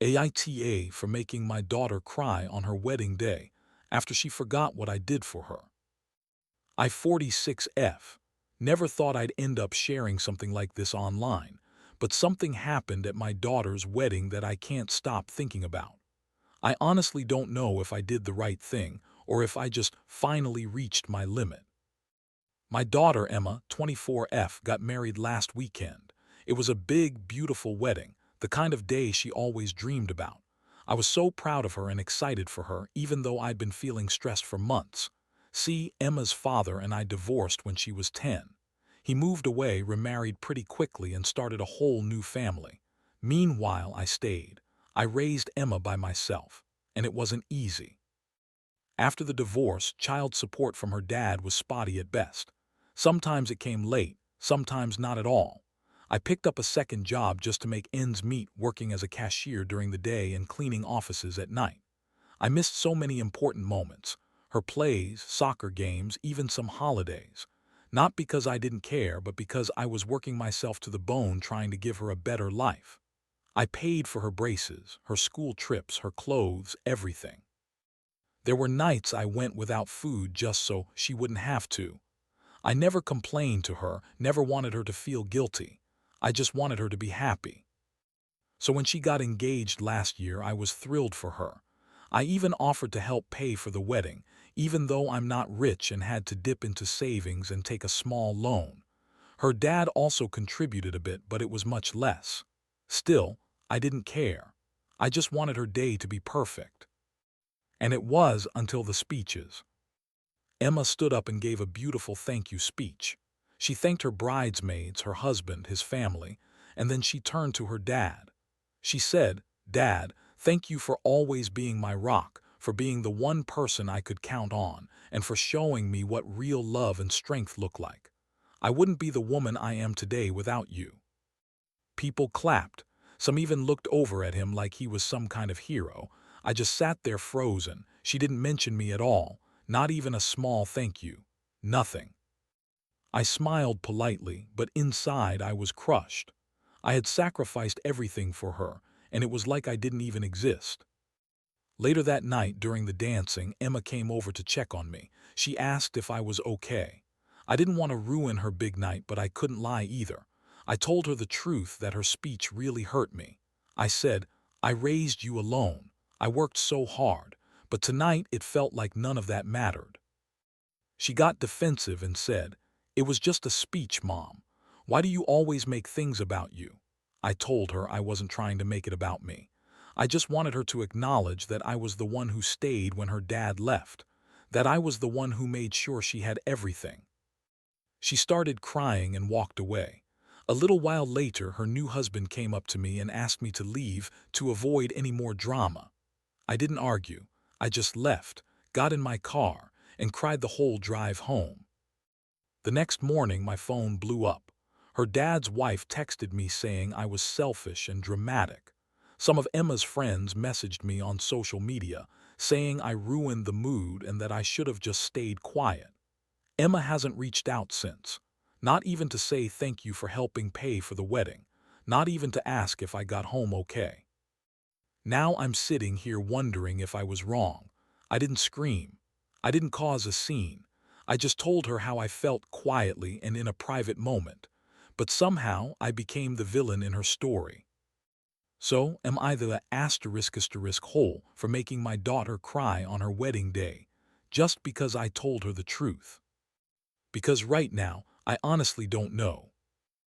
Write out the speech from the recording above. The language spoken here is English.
AITA for making my daughter cry on her wedding day after she forgot what I did for her. I 46F. Never thought I'd end up sharing something like this online, but something happened at my daughter's wedding that I can't stop thinking about. I honestly don't know if I did the right thing or if I just finally reached my limit. My daughter Emma, 24F, got married last weekend. It was a big, beautiful wedding, the kind of day she always dreamed about. I was so proud of her and excited for her, even though I'd been feeling stressed for months. See, Emma's father and I divorced when she was 10. He moved away, remarried pretty quickly, and started a whole new family. Meanwhile, I stayed. I raised Emma by myself, and it wasn't easy. After the divorce, child support from her dad was spotty at best. Sometimes it came late, sometimes not at all. I picked up a second job just to make ends meet, working as a cashier during the day and cleaning offices at night. I missed so many important moments, her plays, soccer games, even some holidays. Not because I didn't care, but because I was working myself to the bone trying to give her a better life. I paid for her braces, her school trips, her clothes, everything. There were nights I went without food just so she wouldn't have to. I never complained to her, never wanted her to feel guilty. I just wanted her to be happy. So when she got engaged last year, I was thrilled for her. I even offered to help pay for the wedding, even though I'm not rich and had to dip into savings and take a small loan. Her dad also contributed a bit, but it was much less. Still, I didn't care. I just wanted her day to be perfect. And it was until the speeches. Emma stood up and gave a beautiful thank you speech. She thanked her bridesmaids, her husband, his family, and then she turned to her dad. She said, "Dad, thank you for always being my rock, for being the one person I could count on, and for showing me what real love and strength look like. I wouldn't be the woman I am today without you." People clapped. Some even looked over at him like he was some kind of hero. I just sat there frozen. She didn't mention me at all, not even a small thank you. Nothing. I smiled politely, but inside I was crushed. I had sacrificed everything for her, and it was like I didn't even exist. Later that night, during the dancing, Emma came over to check on me. She asked if I was okay. I didn't want to ruin her big night, but I couldn't lie either. I told her the truth, that her speech really hurt me. I said, "I raised you alone. I worked so hard, but tonight it felt like none of that mattered." She got defensive and said, "It was just a speech, Mom. Why do you always make things about you?" I told her I wasn't trying to make it about me. I just wanted her to acknowledge that I was the one who stayed when her dad left, that I was the one who made sure she had everything. She started crying and walked away. A little while later, her new husband came up to me and asked me to leave to avoid any more drama. I didn't argue. I just left, got in my car, and cried the whole drive home. The next morning, my phone blew up. Her dad's wife texted me saying I was selfish and dramatic. Some of Emma's friends messaged me on social media saying I ruined the mood and that I should have just stayed quiet. Emma hasn't reached out since, not even to say thank you for helping pay for the wedding, not even to ask if I got home okay. Now I'm sitting here wondering if I was wrong. I didn't scream. I didn't cause a scene. I just told her how I felt quietly and in a private moment. But somehow I became the villain in her story. So am I the asterisk hole for making my daughter cry on her wedding day, just because I told her the truth? Because right now, I honestly don't know.